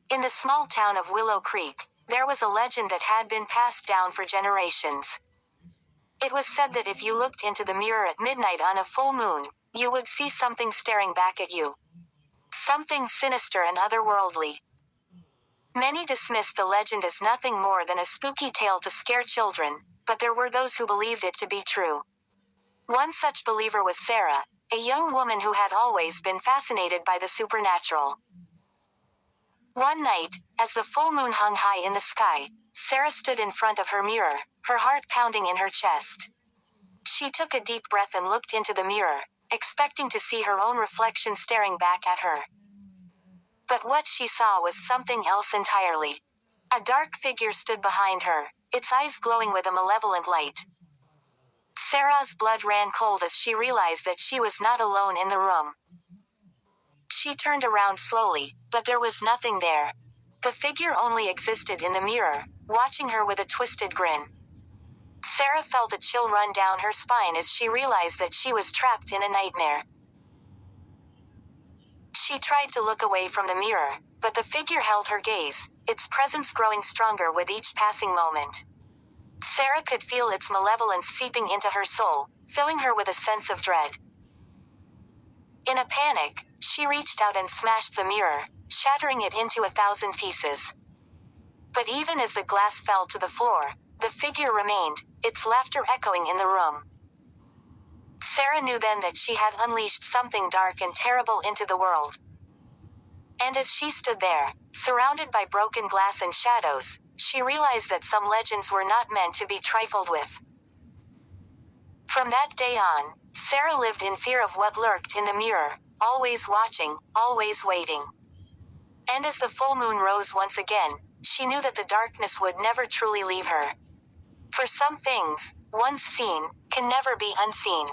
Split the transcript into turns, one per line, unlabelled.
In the small town of Willow Creek, there was a legend that had been passed down for generations. It was said that if you looked into the mirror at midnight on a full moon, you would see something staring back at you. Something sinister and otherworldly. Many dismissed the legend as nothing more than a spooky tale to scare children, but there were those who believed it to be true. One such believer was Sarah, a young woman who had always been fascinated by the supernatural. One night, as the full moon hung high in the sky, Sarah stood in front of her mirror, her heart pounding in her chest. She took a deep breath and looked into the mirror, expecting to see her own reflection staring back at her. But what she saw was something else entirely. A dark figure stood behind her, its eyes glowing with a malevolent light. Sarah's blood ran cold as she realized that she was not alone in the room. She turned around slowly, but there was nothing there. The figure only existed in the mirror, watching her with a twisted grin. Sarah felt a chill run down her spine as she realized that she was trapped in a nightmare. She tried to look away from the mirror, but the figure held her gaze, its presence growing stronger with each passing moment. Sarah could feel its malevolence seeping into her soul, filling her with a sense of dread. In a panic, she reached out and smashed the mirror, shattering it into 1,000 pieces. But even as the glass fell to the floor, the figure remained, its laughter echoing in the room. Sarah knew then that she had unleashed something dark and terrible into the world. And as she stood there, surrounded by broken glass and shadows, she realized that some legends were not meant to be trifled with. From that day on, Sarah lived in fear of what lurked in the mirror, always watching, always waiting. And as the full moon rose once again, she knew that the darkness would never truly leave her. For some things, once seen, can never be unseen.